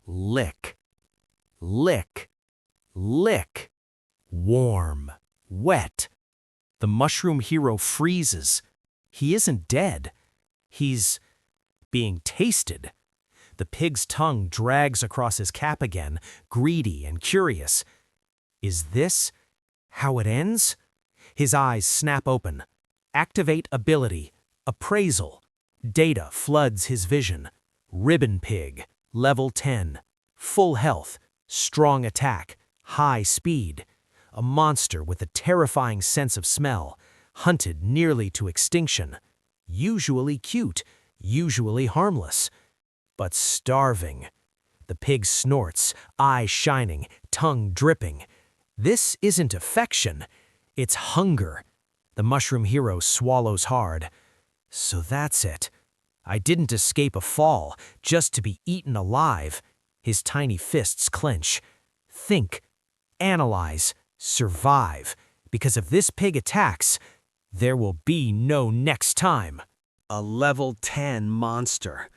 Lick, lick, lick. Warm, wet. The mushroom hero freezes. He isn't dead. He's being tasted. The pig's tongue drags across his cap again, greedy and curious. Is this how it ends? His eyes snap open. Activate ability. Appraisal. Data floods his vision. Ribbon pig. Level 10. Full health. Strong attack. High speed. A monster with a terrifying sense of smell. Hunted nearly to extinction. Usually cute. Usually harmless. But starving. The pig snorts, eyes shining, tongue dripping. This isn't affection. It's hunger. The mushroom hero swallows hard. So that's it. I didn't escape a fall, just to be eaten alive. His tiny fists clench. Think. Analyze. Survive. Because if this pig attacks, there will be no next time. A level 10 monster.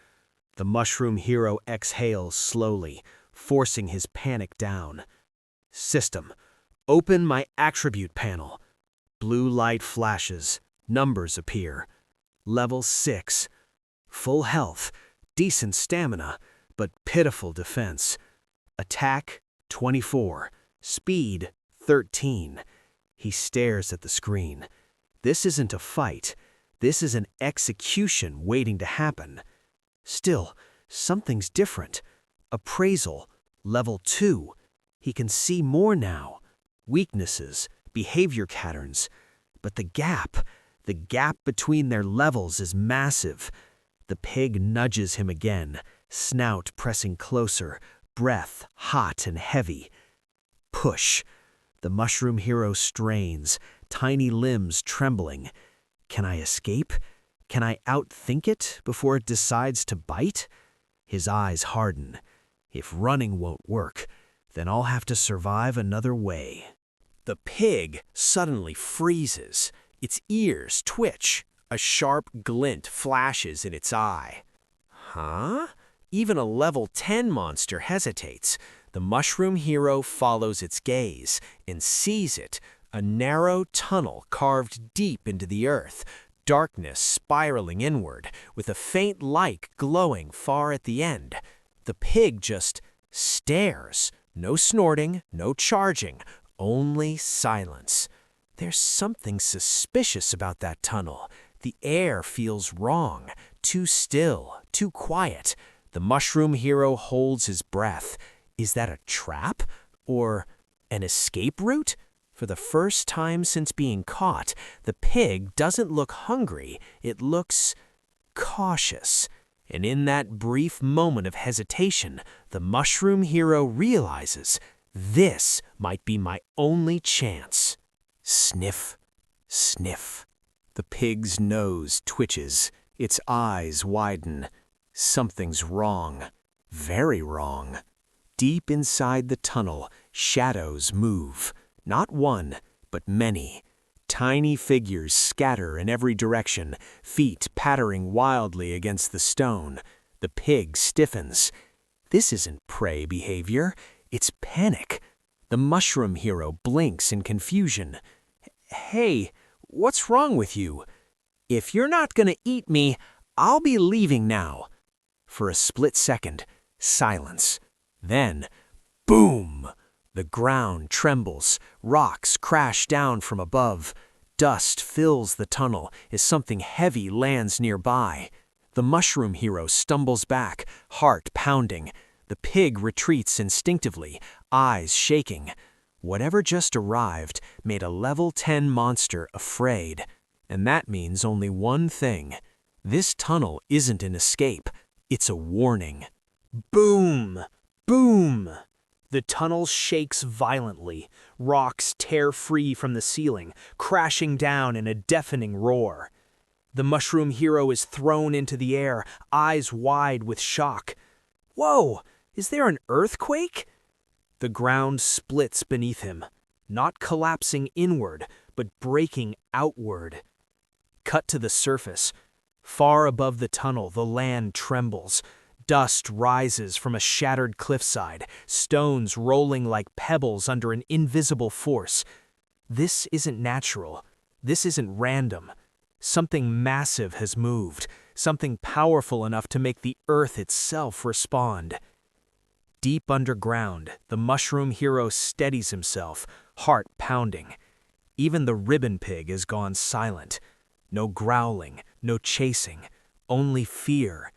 The mushroom hero exhales slowly, forcing his panic down. System. Open my attribute panel. Blue light flashes. Numbers appear. Level 6. Full health. Decent stamina, but pitiful defense. Attack 24. Speed 13. He stares at the screen. This isn't a fight. This is an execution waiting to happen. Still, something's different. Appraisal, level 2. He can see more now. Weaknesses, behavior patterns. But the gap between their levels is massive. The pig nudges him again, snout pressing closer, breath hot and heavy. Push. The mushroom hero strains, tiny limbs trembling. Can I escape? Can I outthink it before it decides to bite? His eyes harden. If running won't work, then I'll have to survive another way. The pig suddenly freezes. Its ears twitch. A sharp glint flashes in its eye. Huh? Even a level 10 monster hesitates. The mushroom hero follows its gaze and sees it, a narrow tunnel carved deep into the earth, darkness spiraling inward, with a faint light glowing far at the end. The pig just stares. No snorting, no charging, only silence. There's something suspicious about that tunnel. The air feels wrong, too still, too quiet. The mushroom hero holds his breath. Is that a trap? Or an escape route? For the first time since being caught, the pig doesn't look hungry. It looks cautious. And in that brief moment of hesitation, the mushroom hero realizes, this might be my only chance. Sniff, sniff. The pig's nose twitches. Its eyes widen. Something's wrong. Very wrong. Deep inside the tunnel, shadows move. Not one, but many. Tiny figures scatter in every direction, feet pattering wildly against the stone. The pig stiffens. This isn't prey behavior. It's panic. The mushroom hero blinks in confusion. Hey, what's wrong with you? If you're not gonna eat me, I'll be leaving now. For a split second, silence. Then, boom! The ground trembles, rocks crash down from above. Dust fills the tunnel as something heavy lands nearby. The mushroom hero stumbles back, heart pounding. The pig retreats instinctively, eyes shaking. Whatever just arrived made a level 10 monster afraid. And that means only one thing. This tunnel isn't an escape, it's a warning. Boom! Boom! The tunnel shakes violently. Rocks tear free from the ceiling, crashing down in a deafening roar. The mushroom hero is thrown into the air, eyes wide with shock. Whoa! Is there an earthquake? The ground splits beneath him, not collapsing inward, but breaking outward. Cut to the surface. Far above the tunnel, the land trembles. Dust rises from a shattered cliffside, stones rolling like pebbles under an invisible force. This isn't natural. This isn't random. Something massive has moved, something powerful enough to make the earth itself respond. Deep underground, the mushroom hero steadies himself, heart pounding. Even the ribbon pig has gone silent. No growling, no chasing, only fear.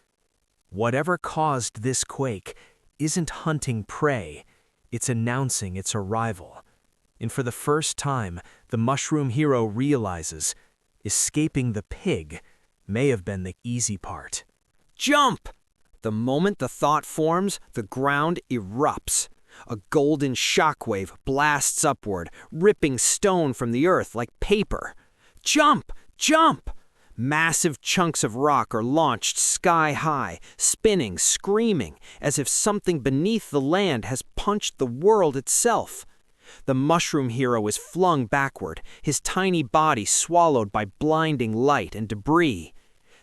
Whatever caused this quake isn't hunting prey, it's announcing its arrival. And for the first time, the mushroom hero realizes escaping the pig may have been the easy part. Jump! The moment the thought forms, the ground erupts. A golden shockwave blasts upward, ripping stone from the earth like paper. Jump! Jump! Massive chunks of rock are launched sky high, spinning, screaming, as if something beneath the land has punched the world itself. The mushroom hero is flung backward, his tiny body swallowed by blinding light and debris.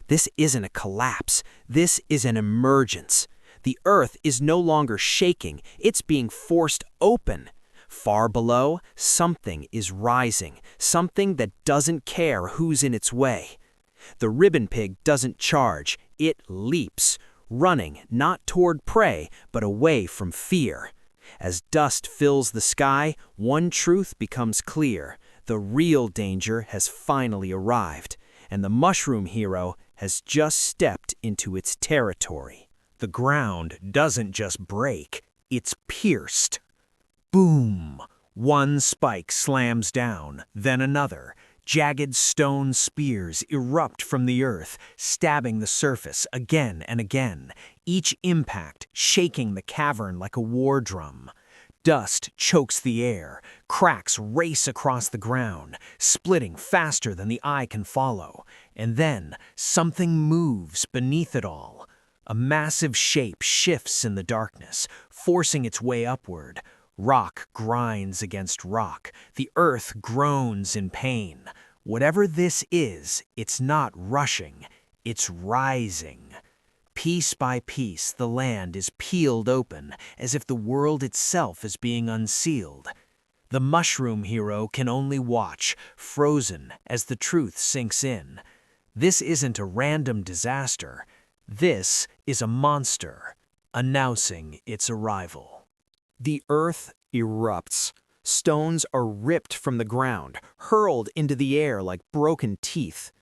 This isn't a collapse, this is an emergence. The earth is no longer shaking, it's being forced open. Far below, something is rising, something that doesn't care who's in its way. The ribbon pig doesn't charge, it leaps, running not toward prey, but away from fear. As dust fills the sky, one truth becomes clear. The real danger has finally arrived, and the mushroom hero has just stepped into its territory. The ground doesn't just break, it's pierced. Boom! One spike slams down, then another. Jagged stone spears erupt from the earth, stabbing the surface again and again, each impact shaking the cavern like a war drum. Dust chokes the air, cracks race across the ground, splitting faster than the eye can follow. And then something moves beneath it all. A massive shape shifts in the darkness, forcing its way upward. Rock grinds against rock. The earth groans in pain. Whatever this is, it's not rushing, it's rising. Piece by piece, the land is peeled open, as if the world itself is being unsealed. The mushroom hero can only watch, frozen as the truth sinks in. This isn't a random disaster. This is a monster, announcing its arrival. The earth erupts. Stones are ripped from the ground, hurled into the air like broken teeth.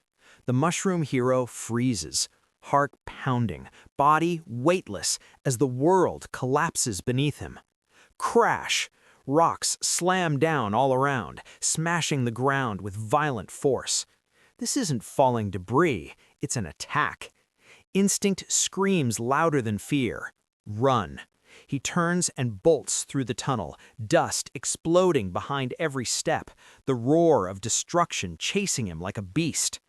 The mushroom hero freezes, heart pounding, body weightless as the world collapses beneath him. Crash! Rocks slam down all around, smashing the ground with violent force. This isn't falling debris, it's an attack. Instinct screams louder than fear. Run. He turns and bolts through the tunnel, dust exploding behind every step, the roar of destruction chasing him like a beast.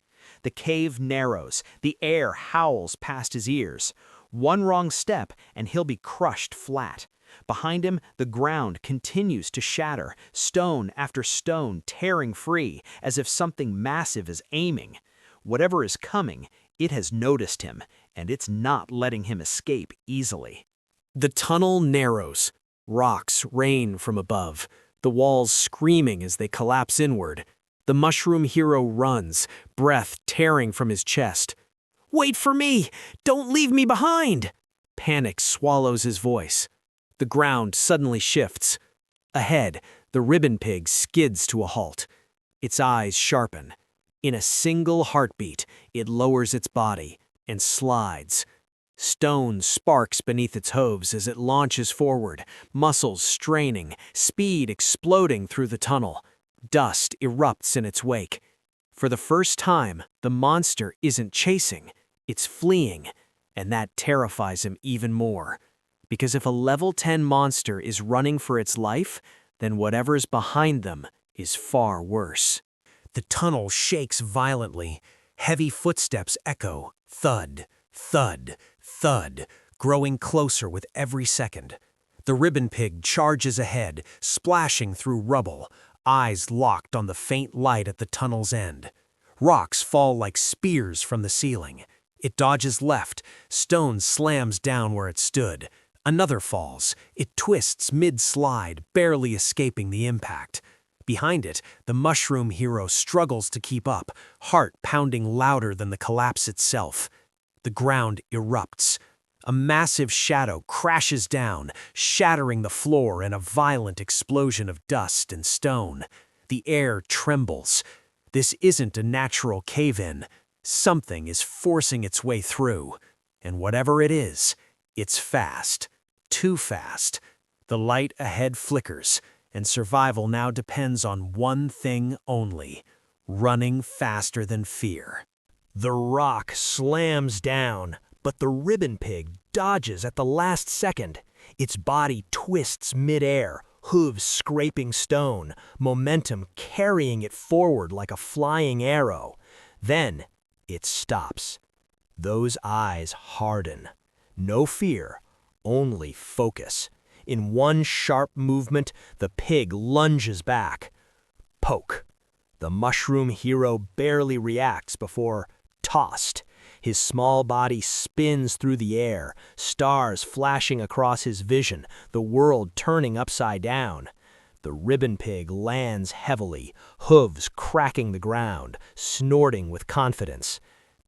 The cave narrows, the air howls past his ears. One wrong step and he'll be crushed flat. Behind him, the ground continues to shatter, stone after stone tearing free, as if something massive is aiming. Whatever is coming, it has noticed him, and it's not letting him escape easily. The tunnel narrows. Rocks rain from above, the walls screaming as they collapse inward. The mushroom hero runs, breath tearing from his chest. "Wait for me! Don't leave me behind!" Panic swallows his voice. The ground suddenly shifts. Ahead, the ribbon pig skids to a halt. Its eyes sharpen. In a single heartbeat, it lowers its body and slides. Stone sparks beneath its hooves as it launches forward, muscles straining, speed exploding through the tunnel. Dust erupts in its wake. For the first time, the monster isn't chasing, it's fleeing, and that terrifies him even more. Because if a level 10 monster is running for its life, then whatever's behind them is far worse. The tunnel shakes violently. Heavy footsteps echo, thud, thud, thud, growing closer with every second. The ribbon pig charges ahead, splashing through rubble, eyes locked on the faint light at the tunnel's end. Rocks fall like spears from the ceiling. It dodges left. Stone slams down where it stood. Another falls. It twists mid-slide, barely escaping the impact. Behind it, the mushroom hero struggles to keep up, heart pounding louder than the collapse itself. The ground erupts. A massive shadow crashes down, shattering the floor in a violent explosion of dust and stone. The air trembles. This isn't a natural cave-in. Something is forcing its way through. And whatever it is, it's fast. Too fast. The light ahead flickers, and survival now depends on one thing only: running faster than fear. The rock slams down, but the ribbon pig dodges at the last second. Its body twists mid-air, hooves scraping stone, momentum carrying it forward like a flying arrow. Then it stops. Those eyes harden. No fear, only focus. In one sharp movement, the pig lunges back. Poke. The mushroom hero barely reacts before tossed. His small body spins through the air, stars flashing across his vision, the world turning upside down. The ribbon pig lands heavily, hooves cracking the ground, snorting with confidence.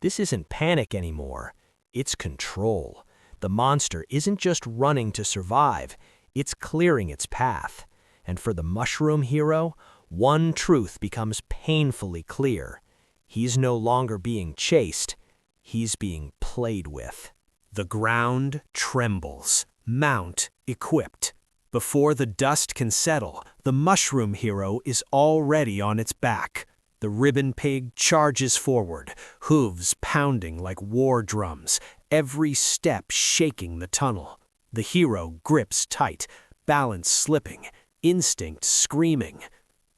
This isn't panic anymore. It's control. The monster isn't just running to survive, it's clearing its path. And for the mushroom hero, one truth becomes painfully clear. He's no longer being chased, he's being played with. The ground trembles, mount equipped. Before the dust can settle, the mushroom hero is already on its back. The ribbon pig charges forward, hooves pounding like war drums, every step shaking the tunnel. The hero grips tight, balance slipping, instinct screaming.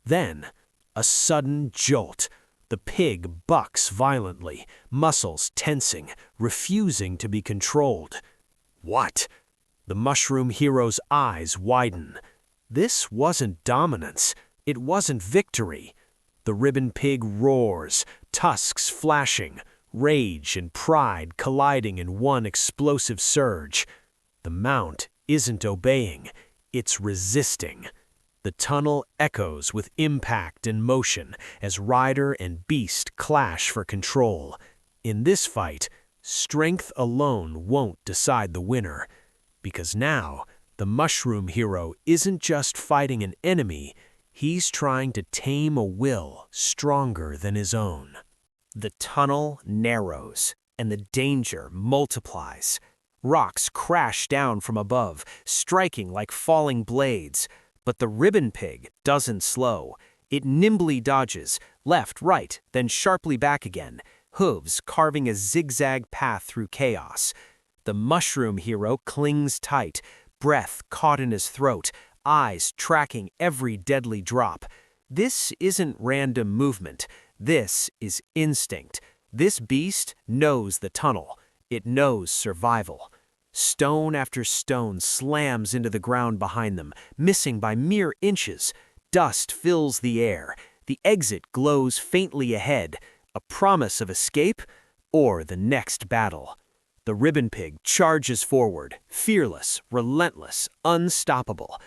Then, a sudden jolt. The pig bucks violently, muscles tensing, refusing to be controlled. What? The mushroom hero's eyes widen. This wasn't dominance. It wasn't victory. The ribbon pig roars, tusks flashing, rage and pride colliding in one explosive surge. The mount isn't obeying, it's resisting. The tunnel echoes with impact and motion as rider and beast clash for control. In this fight, strength alone won't decide the winner, because now the mushroom hero isn't just fighting an enemy, he's trying to tame a will stronger than his own. The tunnel narrows, and the danger multiplies. Rocks crash down from above, striking like falling blades. But the ribbon pig doesn't slow. It nimbly dodges, left, right, then sharply back again, hooves carving a zigzag path through chaos. The mushroom hero clings tight, breath caught in his throat, eyes tracking every deadly drop. This isn't random movement. This is instinct. This beast knows the tunnel. It knows survival. Stone after stone slams into the ground behind them, missing by mere inches. Dust fills the air. The exit glows faintly ahead, a promise of escape or the next battle. The ribbon pig charges forward, fearless, relentless, unstoppable.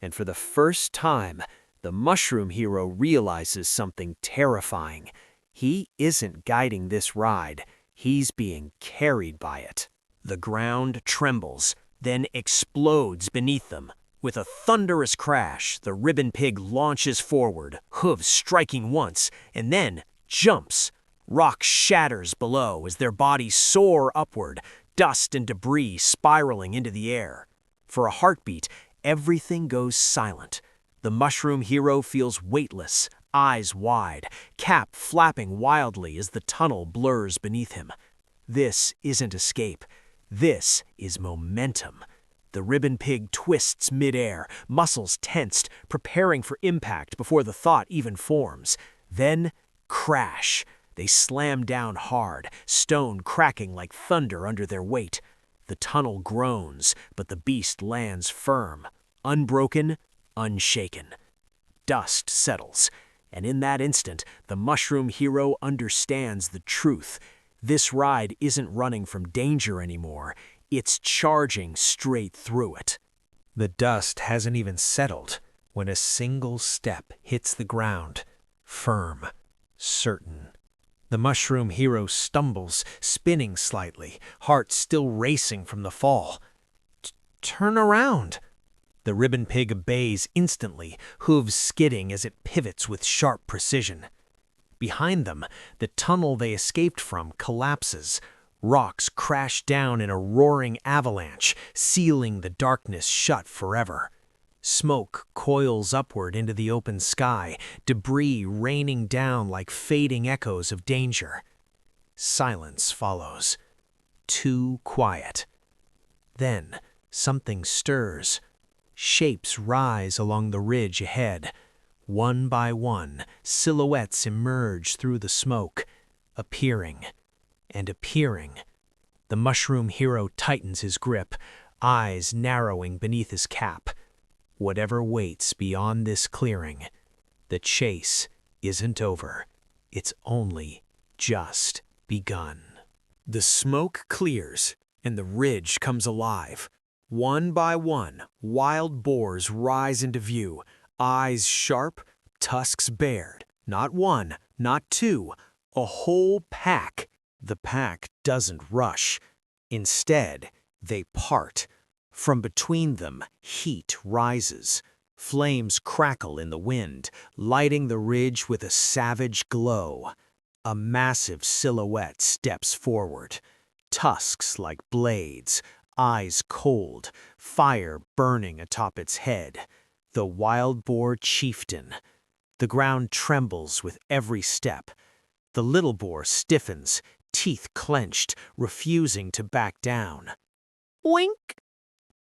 And for the first time, the mushroom hero realizes something terrifying. He isn't guiding this ride. He's being carried by it. The ground trembles, then explodes beneath them. With a thunderous crash, the ribbon pig launches forward, hooves striking once, and then jumps. Rock shatters below as their bodies soar upward, dust and debris spiraling into the air. For a heartbeat, everything goes silent. The mushroom hero feels weightless, eyes wide, cap flapping wildly as the tunnel blurs beneath him. This isn't escape. This is momentum. The ribbon pig twists midair, muscles tensed, preparing for impact before the thought even forms. Then, crash. They slam down hard, stone cracking like thunder under their weight. The tunnel groans, but the beast lands firm, unbroken, unshaken. Dust settles, and in that instant, the mushroom hero understands the truth. This ride isn't running from danger anymore, it's charging straight through it. The dust hasn't even settled when a single step hits the ground, firm, certain. The mushroom hero stumbles, spinning slightly, heart still racing from the fall. Turn around! The ribbon pig obeys instantly, hooves skidding as it pivots with sharp precision. Behind them, the tunnel they escaped from collapses. Rocks crash down in a roaring avalanche, sealing the darkness shut forever. Smoke coils upward into the open sky, debris raining down like fading echoes of danger. Silence follows. Too quiet. Then something stirs. Shapes rise along the ridge ahead. One by one, silhouettes emerge through the smoke, appearing and appearing. The mushroom hero tightens his grip, eyes narrowing beneath his cap. Whatever waits beyond this clearing, the chase isn't over. It's only just begun. The smoke clears, and the ridge comes alive. One by one, wild boars rise into view, eyes sharp, tusks bared. Not one, not two, a whole pack. The pack doesn't rush. Instead, they part. From between them, heat rises. Flames crackle in the wind, lighting the ridge with a savage glow. A massive silhouette steps forward. Tusks like blades, eyes cold, fire burning atop its head. The wild boar chieftain. The ground trembles with every step. The little boar stiffens, teeth clenched, refusing to back down. Wink!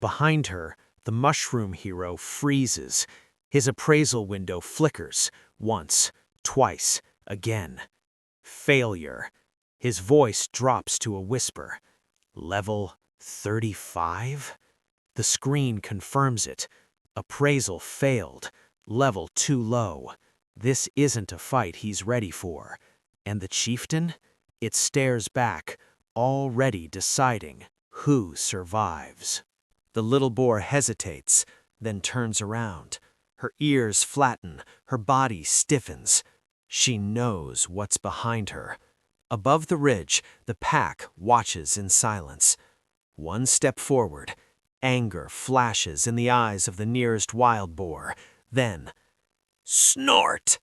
Behind her, the mushroom hero freezes. His appraisal window flickers, once, twice, again. Failure. His voice drops to a whisper. Level 35? The screen confirms it. Appraisal failed. Level too low. This isn't a fight he's ready for. And the chieftain? It stares back, already deciding who survives. The little boar hesitates, then turns around. Her ears flatten, her body stiffens. She knows what's behind her. Above the ridge, the pack watches in silence. One step forward. Anger flashes in the eyes of the nearest wild boar. Then, snort!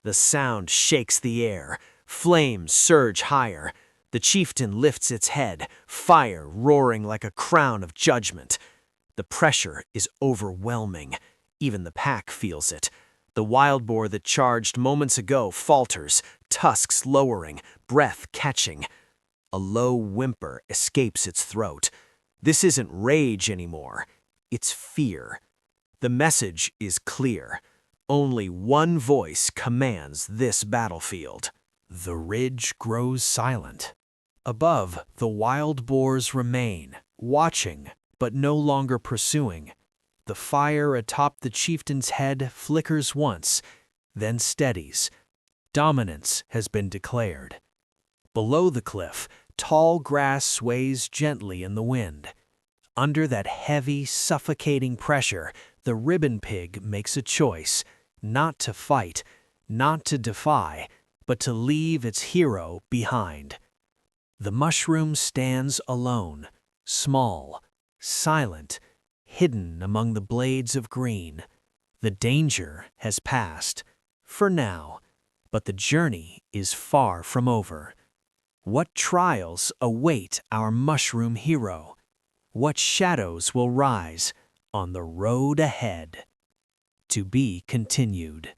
The sound shakes the air. Flames surge higher. The chieftain lifts its head, fire roaring like a crown of judgment. The pressure is overwhelming. Even the pack feels it. The wild boar that charged moments ago falters, tusks lowering, breath catching. A low whimper escapes its throat. This isn't rage anymore. It's fear. The message is clear. Only one voice commands this battlefield. The ridge grows silent. Above, the wild boars remain, watching, but no longer pursuing. The fire atop the chieftain's head flickers once, then steadies. Dominance has been declared. Below the cliff, tall grass sways gently in the wind. Under that heavy, suffocating pressure, the ribbon pig makes a choice, not to fight, not to defy, but to leave its hero behind. The mushroom stands alone, small, silent, hidden among the blades of green. The danger has passed, for now, but the journey is far from over. What trials await our mushroom hero? What shadows will rise on the road ahead? To be continued.